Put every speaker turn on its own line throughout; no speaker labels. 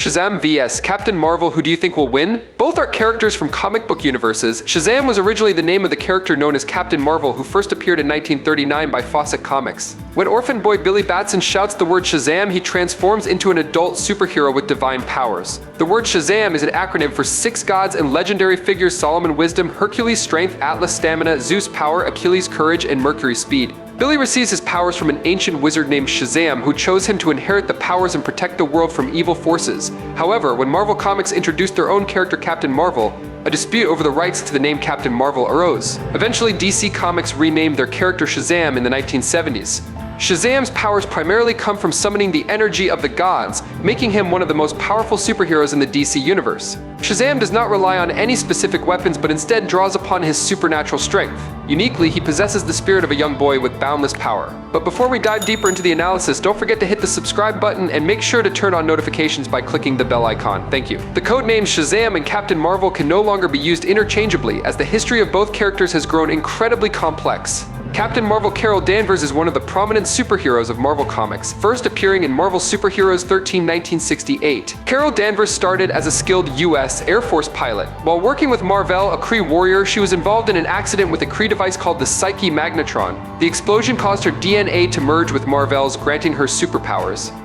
Shazam vs. Captain Marvel, who do you think will win? Both are characters from comic book universes. Shazam was originally the name of the character known as Captain Marvel, who first appeared in 1939 by Fawcett Comics. When orphan boy Billy Batson shouts the word Shazam, he transforms into an adult superhero with divine powers. The word Shazam is an acronym for 6 gods and legendary figures: Solomon wisdom, Hercules strength, Atlas stamina, Zeus power, Achilles courage, and Mercury speed. Billy receives his powers from an ancient wizard named Shazam, who chose him to inherit the powers and protect the world from evil forces. However, when Marvel Comics introduced their own character Captain Marvel, a dispute over the rights to the name Captain Marvel arose. Eventually, DC Comics renamed their character Shazam in the 1970s. Shazam's powers primarily come from summoning the energy of the gods, making him one of the most powerful superheroes in the DC universe. Shazam does not rely on any specific weapons, but instead draws upon his supernatural strength. Uniquely, he possesses the spirit of a young boy with boundless power. But before we dive deeper into the analysis, don't forget to hit the subscribe button and make sure to turn on notifications by clicking the bell icon. Thank you. The codenames Shazam and Captain Marvel can no longer be used interchangeably, as the history of both characters has grown incredibly complex. Captain Marvel Carol Danvers is one of the prominent superheroes of Marvel Comics, first appearing in Marvel Superheroes 13, 1968. Carol Danvers started as a skilled U.S. Air Force pilot. While working with Mar-Vell, a Kree warrior, she was involved in an accident with a Kree device called the Psyche Magnetron. The explosion caused her DNA to merge with Mar-Vell's, granting her superpowers.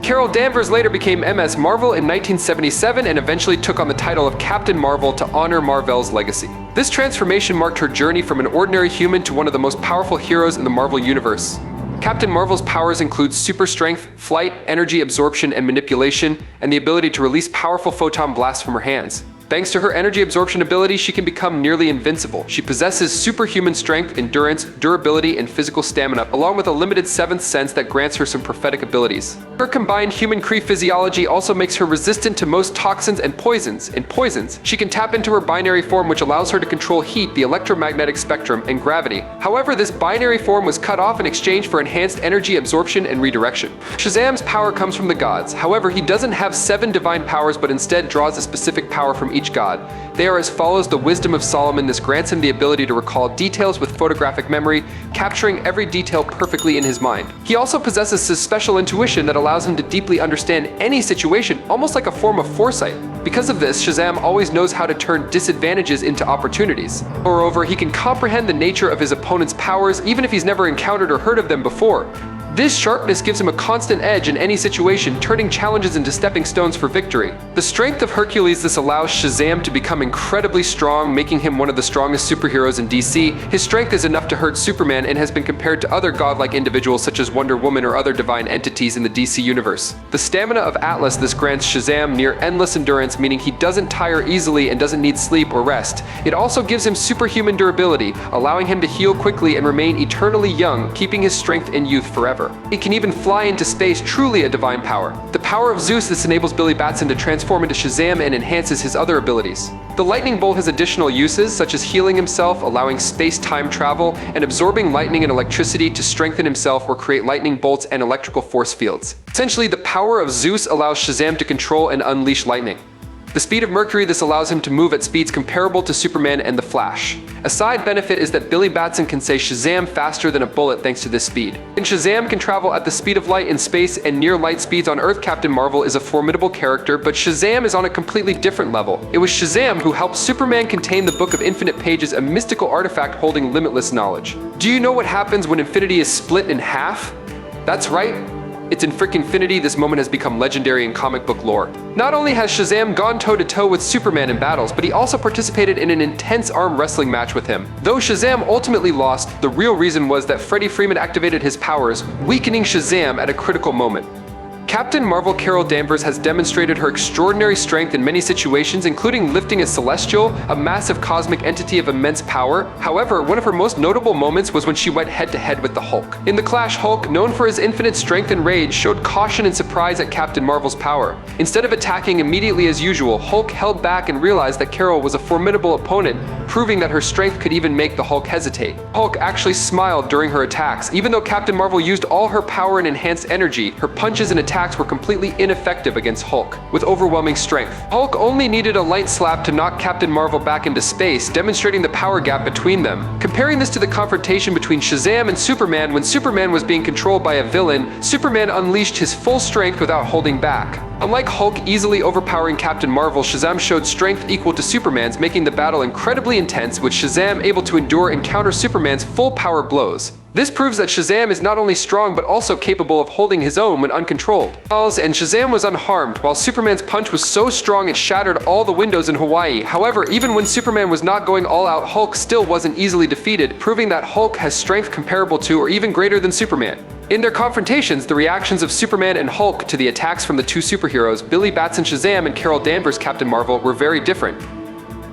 Carol Danvers later became Ms. Marvel in 1977 and eventually took on the title of Captain Marvel to honor Mar-Vell's legacy. This transformation marked her journey from an ordinary human to one of the most powerful heroes in the Marvel Universe. Captain Marvel's powers include super strength, flight, energy absorption and manipulation, and the ability to release powerful photon blasts from her hands. Thanks to her energy absorption ability, she can become nearly invincible. She possesses superhuman strength, endurance, durability, and physical stamina, along with a limited 7th sense that grants her some prophetic abilities. Her combined human-Kree physiology also makes her resistant to most toxins and poisons. In poisons, she can tap into her binary form, which allows her to control heat, the electromagnetic spectrum, and gravity. However, this binary form was cut off in exchange for enhanced energy absorption and redirection. Shazam's power comes from the gods. However, he doesn't have 7 divine powers, but instead draws a specific power from each god. They are as follows: the wisdom of Solomon. This grants him the ability to recall details with photographic memory, capturing every detail perfectly in his mind. He also possesses his special intuition that allows him to deeply understand any situation, almost like a form of foresight. Because of this, Shazam always knows how to turn disadvantages into opportunities. Moreover, he can comprehend the nature of his opponent's powers, even if he's never encountered or heard of them before. This sharpness gives him a constant edge in any situation, turning challenges into stepping stones for victory. The strength of Hercules. This allows Shazam to become incredibly strong, making him one of the strongest superheroes in DC. His strength is enough to hurt Superman and has been compared to other godlike individuals such as Wonder Woman or other divine entities in the DC universe. The stamina of Atlas. This grants Shazam near endless endurance, meaning he doesn't tire easily and doesn't need sleep or rest. It also gives him superhuman durability, allowing him to heal quickly and remain eternally young, keeping his strength and youth forever. He can even fly into space, truly a divine power. The power of Zeus. This enables Billy Batson to transform into Shazam and enhances his other abilities. The lightning bolt has additional uses, such as healing himself, allowing space-time travel, and absorbing lightning and electricity to strengthen himself or create lightning bolts and electrical force fields. Essentially, the power of Zeus allows Shazam to control and unleash lightning. The speed of Mercury. This allows him to move at speeds comparable to Superman and the Flash. A side benefit is that Billy Batson can say Shazam faster than a bullet thanks to this speed. And Shazam can travel at the speed of light in space and near light speeds on Earth. Captain Marvel is a formidable character, but Shazam is on a completely different level. It was Shazam who helped Superman contain the Book of Infinite Pages, a mystical artifact holding limitless knowledge. Do you know what happens when infinity is split in half? That's right. It's in Frick-infinity. This moment has become legendary in comic book lore. Not only has Shazam gone toe-to-toe with Superman in battles, but he also participated in an intense arm wrestling match with him. Though Shazam ultimately lost, the real reason was that Freddie Freeman activated his powers, weakening Shazam at a critical moment. Captain Marvel Carol Danvers has demonstrated her extraordinary strength in many situations, including lifting a celestial, a massive cosmic entity of immense power. However, one of her most notable moments was when she went head-to-head with the Hulk. In the clash, Hulk, known for his infinite strength and rage, showed caution and surprise at Captain Marvel's power. Instead of attacking immediately as usual, Hulk held back and realized that Carol was a formidable opponent, proving that her strength could even make the Hulk hesitate. Hulk actually smiled during her attacks. Even though Captain Marvel used all her power and enhanced energy, her punches and attacks were completely ineffective against Hulk, with overwhelming strength. Hulk only needed a light slap to knock Captain Marvel back into space, demonstrating the power gap between them. Comparing this to the confrontation between Shazam and Superman, when Superman was being controlled by a villain, Superman unleashed his full strength without holding back. Unlike Hulk easily overpowering Captain Marvel, Shazam showed strength equal to Superman's, making the battle incredibly intense, with Shazam able to endure and counter Superman's full power blows. This proves that Shazam is not only strong but also capable of holding his own when uncontrolled. And Shazam was unharmed, while Superman's punch was so strong it shattered all the windows in Hawaii. However, even when Superman was not going all out, Hulk still wasn't easily defeated, proving that Hulk has strength comparable to or even greater than Superman. In their confrontations, the reactions of Superman and Hulk to the attacks from the two superheroes, Billy Batson Shazam and Carol Danvers Captain Marvel, were very different.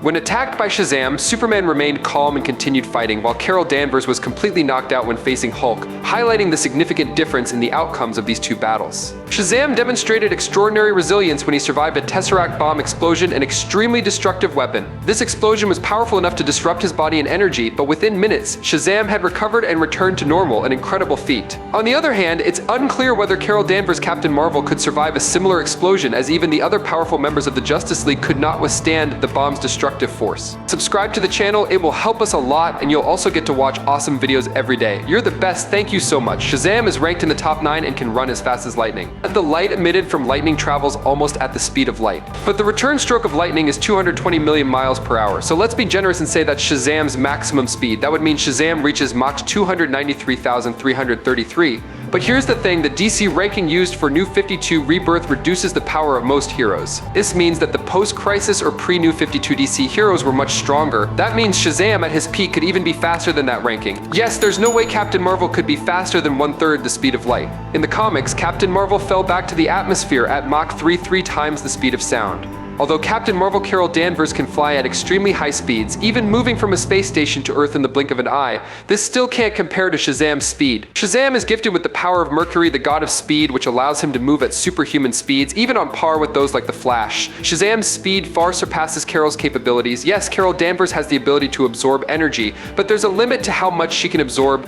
When attacked by Shazam, Superman remained calm and continued fighting, while Carol Danvers was completely knocked out when facing Hulk, highlighting the significant difference in the outcomes of these two battles. Shazam demonstrated extraordinary resilience when he survived a Tesseract bomb explosion, an extremely destructive weapon. This explosion was powerful enough to disrupt his body and energy, but within minutes, Shazam had recovered and returned to normal, an incredible feat. On the other hand, it's unclear whether Carol Danvers Captain Marvel could survive a similar explosion, as even the other powerful members of the Justice League could not withstand the bomb's destructive force. Subscribe to the channel, it will help us a lot, and you'll also get to watch awesome videos every day. You're the best, thank you so much. Shazam is ranked in the top 9 and can run as fast as lightning. The light emitted from lightning travels almost at the speed of light. But the return stroke of lightning is 220 million miles per hour, so let's be generous and say that's Shazam's maximum speed. That would mean Shazam reaches Mach 293,333. But here's the thing, the DC ranking used for New 52 Rebirth reduces the power of most heroes. This means that the post-Crisis or pre-New 52 DC heroes were much stronger. That means Shazam at his peak could even be faster than that ranking. Yes, there's no way Captain Marvel could be faster than 1/3 the speed of light. In the comics, Captain Marvel fell back to the atmosphere at Mach 3 times the speed of sound. Although Captain Marvel Carol Danvers can fly at extremely high speeds, even moving from a space station to Earth in the blink of an eye, this still can't compare to Shazam's speed. Shazam is gifted with the power of Mercury, the god of speed, which allows him to move at superhuman speeds, even on par with those like the Flash. Shazam's speed far surpasses Carol's capabilities. Yes, Carol Danvers has the ability to absorb energy, but there's a limit to how much she can absorb.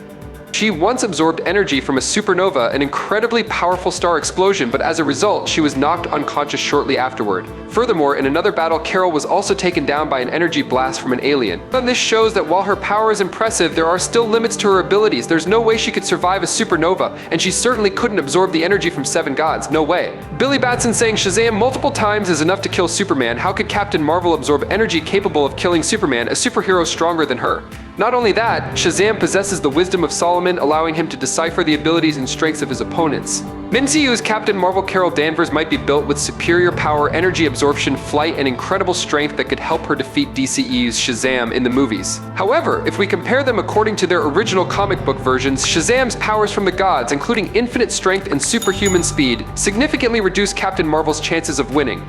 She once absorbed energy from a supernova, an incredibly powerful star explosion, but as a result, she was knocked unconscious shortly afterward. Furthermore, in another battle, Carol was also taken down by an energy blast from an alien. And this shows that while her power is impressive, there are still limits to her abilities. There's no way she could survive a supernova, and she certainly couldn't absorb the energy from 7 gods, no way. Billy Batson saying Shazam multiple times is enough to kill Superman. How could Captain Marvel absorb energy capable of killing Superman, a superhero stronger than her? Not only that, Shazam possesses the wisdom of Solomon, allowing him to decipher the abilities and strengths of his opponents. MCU's Captain Marvel Carol Danvers might be built with superior power, energy absorption, flight, and incredible strength that could help her defeat DCEU's Shazam in the movies. However, if we compare them according to their original comic book versions, Shazam's powers from the gods, including infinite strength and superhuman speed, significantly reduce Captain Marvel's chances of winning.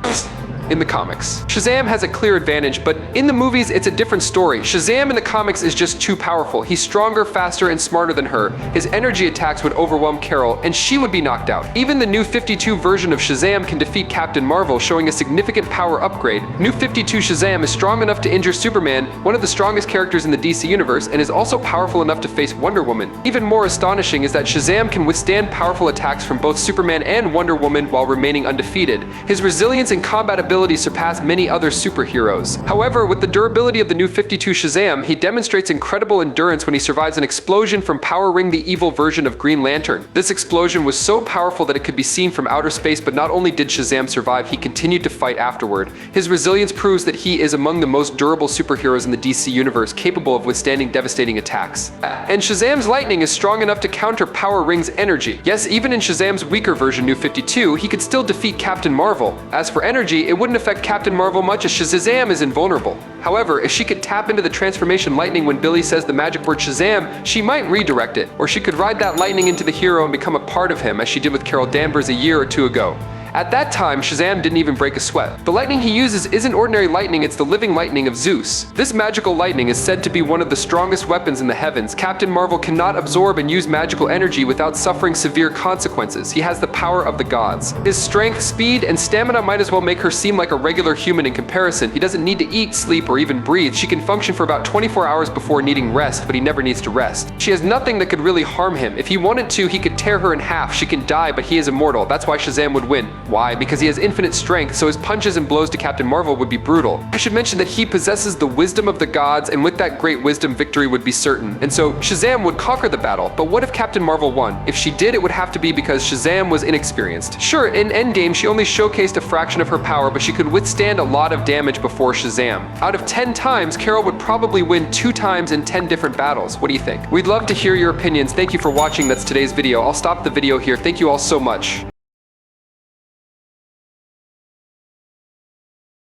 In the comics, Shazam has a clear advantage, but in the movies it's a different story. Shazam in the comics is just too powerful. He's stronger, faster, and smarter than her. His energy attacks would overwhelm Carol, and she would be knocked out. Even the New 52 version of Shazam can defeat Captain Marvel, showing a significant power upgrade. New 52 Shazam is strong enough to injure Superman, one of the strongest characters in the DC universe, and is also powerful enough to face Wonder Woman. Even more astonishing is that Shazam can withstand powerful attacks from both Superman and Wonder Woman while remaining undefeated. His resilience and combat ability surpass many other superheroes. However, with the durability of the New 52 Shazam, he demonstrates incredible endurance when he survives an explosion from Power Ring, the evil version of Green Lantern. This explosion was so powerful that it could be seen from outer space, but not only did Shazam survive, he continued to fight afterward. His resilience proves that he is among the most durable superheroes in the DC universe, capable of withstanding devastating attacks. And Shazam's lightning is strong enough to counter Power Ring's energy. Yes, even in Shazam's weaker version, New 52, he could still defeat Captain Marvel. As for energy, it wouldn't affect Captain Marvel much, as Shazam is invulnerable. However, if she could tap into the transformation lightning when Billy says the magic word Shazam, she might redirect it, or she could ride that lightning into the hero and become a part of him, as she did with Carol Danvers a year or two ago. At that time, Shazam didn't even break a sweat. The lightning he uses isn't ordinary lightning, it's the living lightning of Zeus. This magical lightning is said to be one of the strongest weapons in the heavens. Captain Marvel cannot absorb and use magical energy without suffering severe consequences. He has the power of the gods. His strength, speed, and stamina might as well make her seem like a regular human in comparison. He doesn't need to eat, sleep, or even breathe. She can function for about 24 hours before needing rest, but he never needs to rest. She has nothing that could really harm him. If he wanted to, he could tear her in half. She can die, but he is immortal. That's why Shazam would win. Why? Because he has infinite strength, so his punches and blows to Captain Marvel would be brutal. I should mention that he possesses the wisdom of the gods, and with that great wisdom, victory would be certain. And so Shazam would conquer the battle. But what if Captain Marvel won? If she did, it would have to be because Shazam was inexperienced. Sure, in Endgame, she only showcased a fraction of her power, but she could withstand a lot of damage before Shazam. Out of 10 times, Carol would probably win 2 times in 10 different battles. What do you think? We'd love to hear your opinions. Thank you for watching. That's today's video. I'll stop the video here. Thank you all so much.